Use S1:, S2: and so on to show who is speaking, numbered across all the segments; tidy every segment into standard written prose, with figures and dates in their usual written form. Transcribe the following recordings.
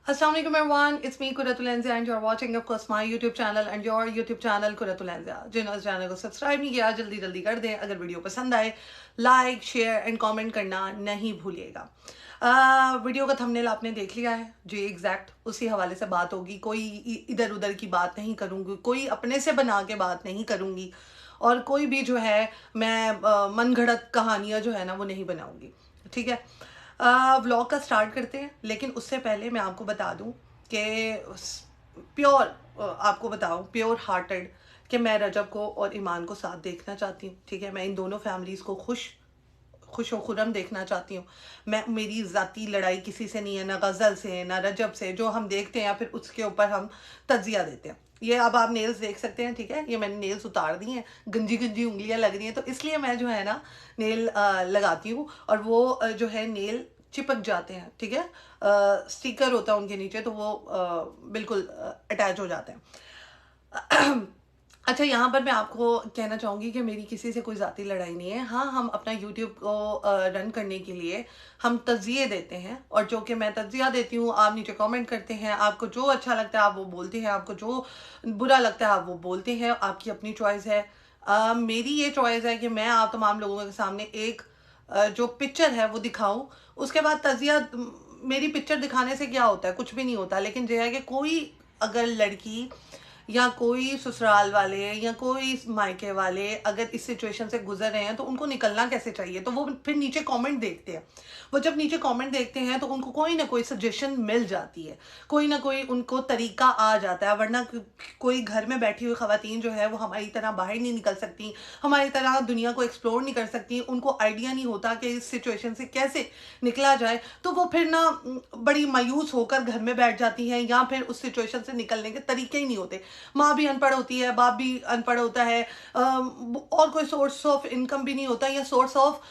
S1: Assalamu alaikum everyone, it's me Quratul Anzia and you're watching of course my YouTube channel and your YouTube channel Quratul Anzia. जिन्होंने इस channel को subscribe नहीं किया जल्दी जल्दी कर दें। अगर वीडियो पसंद आए लाइक शेयर एंड कमेंट करना नहीं भूलिएगा। वीडियो का थंबनेल आपने देख लिया है जी, एग्जैक्ट उसी हवाले से बात होगी। कोई इधर उधर की बात नहीं करूँगी, कोई अपने से बना के बात नहीं करूँगी और कोई भी जो है मैं मन घड़त कहानियाँ जो है ना वो नहीं बनाऊँगी। ठीक है, व्लॉग का स्टार्ट करते हैं, लेकिन उससे पहले मैं आपको बता दूं कि प्योर आपको बताऊं प्योर हार्टेड कि मैं रजब को और ईमान को साथ देखना चाहती हूँ। ठीक है, मैं इन दोनों फैमिलीज को खुश खुश खुरम देखना चाहती हूँ। मैं मेरी ज़ाती लड़ाई किसी से नहीं है, ना गज़ल से ना रजब से, जो हम देखते हैं या फिर उसके ऊपर हम तज्जिया देते हैं। ये अब आप नेल्स देख सकते हैं। ठीक है, ये मैंने नेल्स उतार दी हैं, गंजी गंजी उंगलियां लग रही हैं, तो इसलिए मैं जो है ना नेल लगाती हूँ और वो जो है नेल चिपक जाते हैं। ठीक है, स्टिकर होता है उनके नीचे, तो वो बिल्कुल अटैच हो जाते हैं। अच्छा, यहाँ पर मैं आपको कहना चाहूँगी कि मेरी किसी से कोई ज़ाती लड़ाई नहीं है। हाँ, हम अपना यूट्यूब को रन करने के लिए हम तज्जिए देते हैं और जो कि मैं तज्जिया देती हूँ आप नीचे कमेंट करते हैं। आपको जो अच्छा लगता है आप वो बोलते हैं, आपको जो बुरा लगता है आप वो बोलते हैं, आपकी अपनी चॉइस है। मेरी ये चॉइस है कि मैं आप तमाम लोगों के सामने एक जो पिक्चर है वो दिखाऊं। उसके बाद तजिया, मेरी पिक्चर दिखाने से क्या होता है, कुछ भी नहीं होता। लेकिन जो है कि कोई अगर लड़की या कोई ससुराल वाले या कोई मायके वाले अगर इस सिचुएशन से गुजर रहे हैं तो उनको निकलना कैसे चाहिए, तो वो फिर नीचे कमेंट देखते हैं। वो जब नीचे कमेंट देखते हैं तो उनको कोई ना कोई सजेशन मिल जाती है, कोई ना कोई उनको तरीका आ जाता है। वरना कोई घर में बैठी हुई खवातीन जो है वो हमारी तरह बाहर नहीं निकल सकती, हमारी तरह दुनिया को एक्सप्लोर नहीं कर सकती, उनको आइडिया नहीं होता कि इस सिचुएशन से कैसे निकला जाए। तो वो फिर ना बड़ी मायूस होकर घर में बैठ जाती हैं या फिर उस सिचुएशन से निकलने के तरीके ही नहीं होते। माँ भी अनपढ़ होती है, बाप भी अनपढ़ होता है, और कोई सोर्स ऑफ इनकम भी नहीं होता या सोर्स ऑफ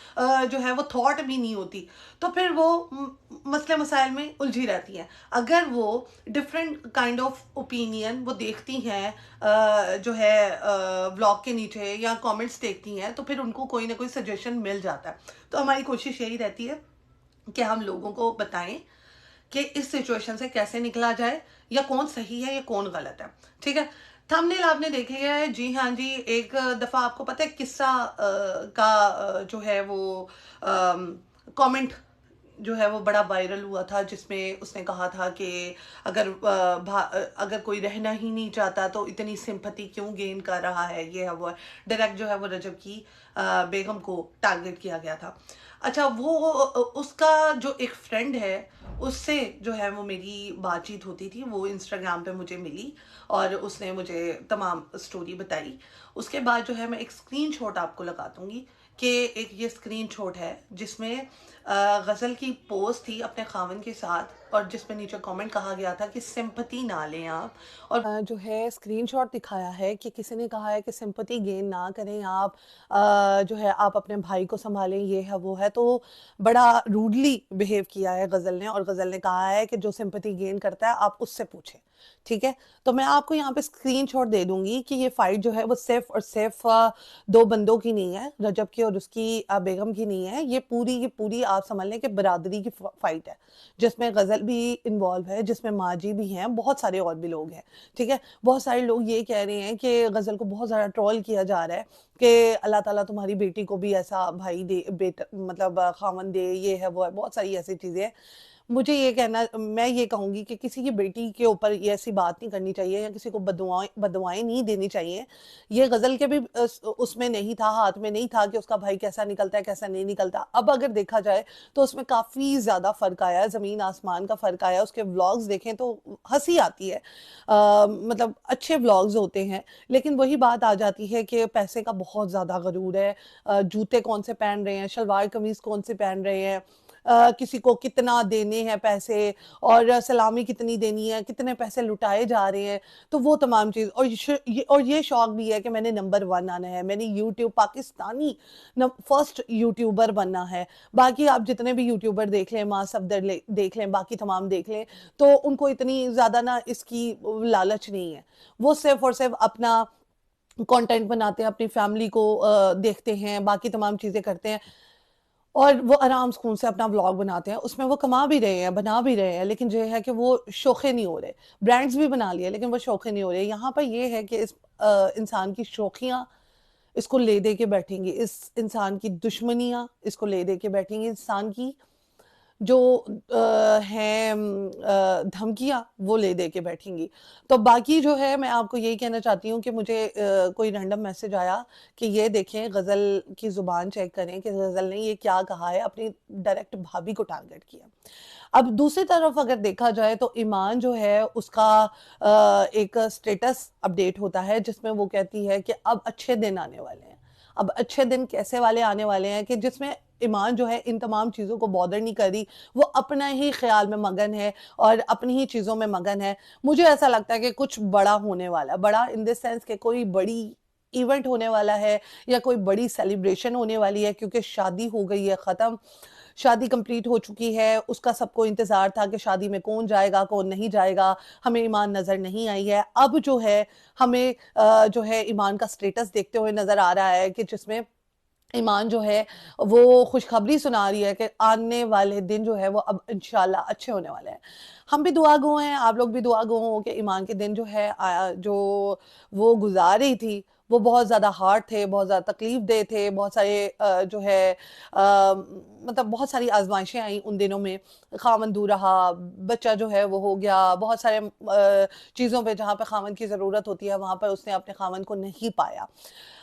S1: जो है वो थॉट भी नहीं होती। तो फिर वो मसले मसाइल में उलझी रहती हैं। अगर वो डिफरेंट काइंड ऑफ ओपिनियन वो देखती हैं जो है व्लॉग के नीचे या कमेंट्स देखती हैं, तो फिर उनको कोई ना कोई सजेशन मिल जाता है। तो हमारी कोशिश यही रहती है कि हम लोगों को बताएं कि इस सिचुएशन से कैसे निकला जाए, या कौन सही है या कौन गलत है। ठीक है, थंबनेल आपने देख लिया है जी। हाँ जी, एक दफ़ा आपको पता है किस्सा का जो है वो कमेंट जो है वो बड़ा वायरल हुआ था, जिसमें उसने कहा था कि अगर कोई रहना ही नहीं चाहता तो इतनी सिंपैथी क्यों गेन कर रहा है, ये है वो है। डायरेक्ट जो है वो रजब की बेगम को टारगेट किया गया था। अच्छा, वो उसका जो एक फ्रेंड है उससे जो है वो मेरी बातचीत होती थी, वो इंस्टाग्राम पे मुझे मिली और उसने मुझे तमाम स्टोरी बताई। उसके बाद जो है मैं एक स्क्रीनशॉट आपको लगा दूंगी कि एक ये स्क्रीनशॉट है जिसमें गज़ल की पोस्ट थी अपने खावन के साथ और जिसमें नीचे कमेंट कहा गया था कि सिंपैथी ना लें आप। और जो है स्क्रीनशॉट दिखाया है कि किसी ने कहा है कि सिंपैथी गेन ना करें आप, जो है आप अपने भाई को संभालें, ये है वो है। तो बड़ा रूडली बिहेव किया है गज़ल ने, और गज़ल ने कहा है कि जो सिंपैथी गेन करता है आप उससे पूछें। ठीक है, तो मैं आपको यहाँ पे स्क्रीनशॉट दे दूंगी कि ये फाइट जो है वो सिर्फ और सिर्फ दो बंदों की नहीं है, रजब की और उसकी बेगम की नहीं है। ये पूरी आप समझ लें कि बरादरी की फाइट है, जिसमें गजल भी इन्वॉल्व है, जिसमें माजी भी हैं, बहुत सारे और भी लोग हैं। ठीक है, बहुत सारे लोग ये कह रहे हैं कि गजल को बहुत ज्यादा ट्रोल किया जा रहा है कि अल्लाह ताला तुम्हारी बेटी को भी ऐसा भाई दे, बेटा मतलब खामन दे, ये है वो है, बहुत सारी ऐसी चीजें हैं। मुझे ये कहना, मैं ये कहूंगी कि किसी की बेटी के ऊपर ये ऐसी बात नहीं करनी चाहिए या किसी को बदुआएं नहीं देनी चाहिए। ये गजल के भी उसमें नहीं था, हाथ में नहीं था कि उसका भाई कैसा निकलता है कैसा नहीं निकलता। अब अगर देखा जाए तो उसमें काफी ज्यादा फर्क आया है, जमीन आसमान का फर्क आया। उसके व्लॉग्स देखें तो हंसी आती है, मतलब अच्छे व्लॉग्स होते हैं। लेकिन वही बात आ जाती है कि पैसे का बहुत ज्यादा गरूर है। जूते कौन से पहन रहे हैं, शलवार कमीज कौन से पहन रहे हैं, किसी को कितना देने हैं पैसे, और सलामी कितनी देनी है, कितने पैसे लुटाए जा रहे हैं। तो वो तमाम चीज, और ये शौक भी है कि मैंने नंबर 1 आना है, मैंने यूट्यूब पाकिस्तानी फर्स्ट यूट्यूबर बनना है। बाकी आप जितने भी यूट्यूबर देख लें, माँ सफदर देख लें, बाकी तमाम देख लें, तो उनको इतनी ज्यादा ना इसकी लालच नहीं है। वो सिर्फ और सिर्फ अपना कंटेंट बनाते हैं, अपनी फैमिली को देखते हैं, बाकी तमाम चीजें करते हैं। और वो आराम सुकून से अपना व्लॉग बनाते हैं, उसमें वो कमा भी रहे हैं, बना भी रहे हैं, लेकिन जो है कि वो शोखे नहीं हो रहे। ब्रांड्स भी बना लिए लेकिन वो शोखे नहीं हो रहे। यहाँ पर ये है कि इस इंसान की शोखियाँ इसको ले दे के बैठेंगी, इस इंसान की दुश्मनियाँ इसको ले दे के बैठेंगी, इंसान की जो हैं धमकियाँ वो ले दे के बैठेंगी। तो बाकी जो है मैं आपको यही कहना चाहती हूँ कि मुझे कोई रैंडम मैसेज आया कि ये देखें ग़ज़ल की ज़ुबान चेक करें कि ग़ज़ल ने ये क्या कहा है, अपनी डायरेक्ट भाभी को टारगेट किया। अब दूसरी तरफ अगर देखा जाए तो ईमान जो है उसका एक स्टेटस अपडेट होता है जिसमें वो कहती है कि अब अच्छे दिन आने वाले हैं। अब अच्छे दिन कैसे वाले आने वाले हैं कि जिसमें ईमान जो है इन तमाम चीज़ों को बॉदर नहीं कर रही, वो अपना ही ख़्याल में मगन है और अपनी ही चीज़ों में मगन है। मुझे ऐसा लगता है कि कुछ बड़ा होने वाला है, बड़ा इन द सेंस कि कोई बड़ी इवेंट होने वाला है या कोई बड़ी सेलिब्रेशन होने वाली है, क्योंकि शादी हो गई है ख़त्म, शादी कंप्लीट हो चुकी है, उसका सबको इंतज़ार था कि शादी में कौन जाएगा, कौन नहीं जाएगा, हमें ईमान नज़र नहीं आई है। अब जो है हमें जो है ईमान का स्टेटस देखते हुए नज़र आ रहा है कि जिसमें ईमान जो है वो खुशखबरी सुना रही है कि आने वाले दिन जो है वो अब इंशाल्लाह अच्छे होने वाले हैं। हम भी दुआ गो हैं, आप लोग भी दुआ गो हो कि ईमान के दिन जो है जो वो गुज़ार रही थी, वो बहुत ज़्यादा हार्ड थे, बहुत ज़्यादा तकलीफ़ देह थे, बहुत सारे जो है मतलब बहुत सारी आज़माइशें आईं उन दिनों में। ख़ावंद दूर रहा, बच्चा जो है वो हो गया, बहुत सारे चीज़ों पे जहाँ पे ख़ावंद की ज़रूरत होती है, वहाँ पर उसने अपने ख़ावंद को नहीं पाया।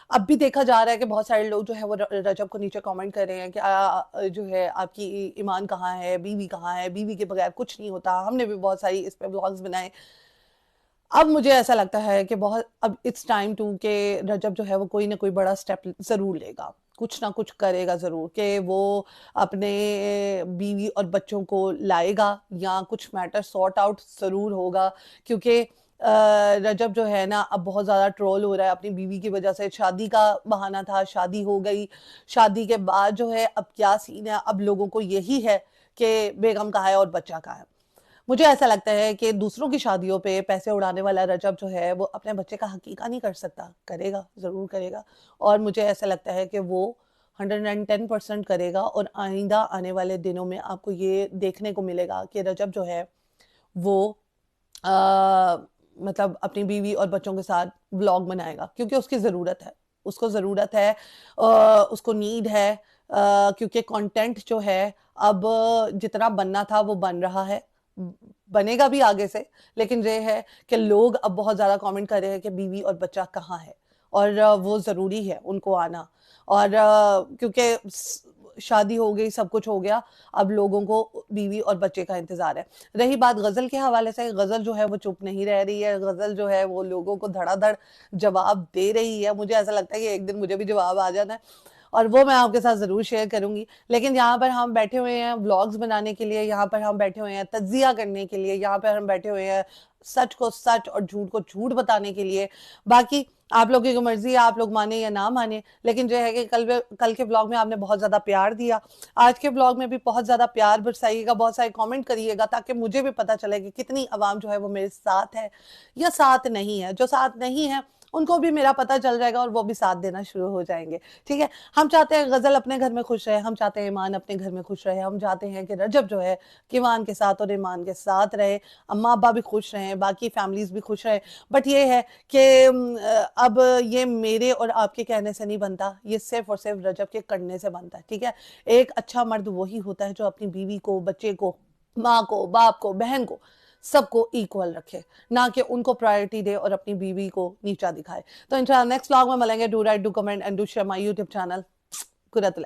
S1: अब भी देखा जा रहा है कि बहुत सारे लोग जो है वो रजब को नीचे कमेंट कर रहे हैं कि जो है आपकी ईमान कहाँ है, बीवी कहाँ है, बीवी के बगैर कुछ नहीं होता। हमने भी बहुत सारी इस पे व्लॉग्स बनाए। अब मुझे ऐसा लगता है कि बहुत अब इट्स टाइम टू के रजब जो है वो कोई ना कोई बड़ा स्टेप ज़रूर लेगा, कुछ ना कुछ करेगा ज़रूर कि वो अपने बीवी और बच्चों को लाएगा या कुछ मैटर सॉर्ट आउट ज़रूर होगा, क्योंकि रजब जो है ना अब बहुत ज़्यादा ट्रोल हो रहा है अपनी बीवी की वजह से। शादी का बहाना था, शादी हो गई, शादी के बाद जो है अब क्या सीन है, अब लोगों को यही है कि बेगम कहाँ है और बच्चा कहाँ है। मुझे ऐसा लगता है कि दूसरों की शादियों पे पैसे उड़ाने वाला रजब जो है वो अपने बच्चे का हकीका नहीं कर सकता, करेगा, ज़रूर करेगा, और मुझे ऐसा लगता है कि वो 110% करेगा और आइंदा आने वाले दिनों में आपको ये देखने को मिलेगा कि रजब जो है वो मतलब अपनी बीवी और बच्चों के साथ व्लॉग बनाएगा, क्योंकि उसकी ज़रूरत है, उसको ज़रूरत है, उसको नीड है, क्योंकि कंटेंट जो है अब जितना बनना था वो बन रहा है, बनेगा भी आगे से, लेकिन ये है कि लोग अब बहुत ज़्यादा कमेंट कर रहे हैं कि बीवी और बच्चा कहाँ है, और वो ज़रूरी है उनको आना, और क्योंकि शादी हो गई, सब कुछ हो गया, अब लोगों को बीवी और बच्चे का इंतज़ार है। रही बात ग़ज़ल के हवाले से, ग़ज़ल जो है वो चुप नहीं रह रही है, ग़ज़ल जो है वो लोगों को धड़ाधड़ जवाब दे रही है। मुझे ऐसा लगता है कि एक दिन मुझे भी जवाब आ जाना है और वो मैं आपके साथ ज़रूर शेयर करूँगी। लेकिन यहाँ पर हम बैठे हुए हैं व्लॉग्स बनाने के लिए, यहाँ पर हम बैठे हुए हैं तज्ज़िया करने के लिए, यहाँ पर हम बैठे हुए हैं सच को सच और झूठ को झूठ बताने के लिए। बाकी आप लोगों की मर्ज़ी है, आप लोग माने या ना माने, लेकिन जो है कि कल के व्लॉग में आपने बहुत ज़्यादा प्यार दिया। आज के व्लॉग में भी बहुत ज़्यादा प्यार बरसाइएगा, बहुत सारे कमेंट करिएगा, ताकि मुझे भी पता चले कि कितनी आवाम जो है वो मेरे साथ है या साथ नहीं है। जो साथ नहीं है उनको भी मेरा पता चल जाएगा और वो भी साथ देना शुरू हो जाएंगे। ठीक है, हम चाहते हैं ग़ज़ल अपने घर में खुश रहे, हम चाहते हैं ईमान अपने घर में खुश रहे, हम चाहते हैं कि रजब जो है किवान के साथ और ईमान के साथ रहे, अम्मा अब्बा भी खुश रहें, बाकी फैमिलीज़ भी खुश रहें। बट ये है कि अब ये मेरे और आपके कहने से नहीं बनता, ये सिर्फ़ और सिर्फ़ रजब के करने से बनता है। ठीक है, एक अच्छा मर्द वही होता है जो अपनी बीवी को, बच्चे को, माँ को, बाप को, बहन को, सबको इक्वल रखे, ना कि उनको प्रायोरिटी दे और अपनी बीवी को नीचा दिखाए। तो इंशाल्लाह नेक्स्ट व्लॉग में मिलेंगे। Do right, do comment and do share my YouTube channel. Qurratul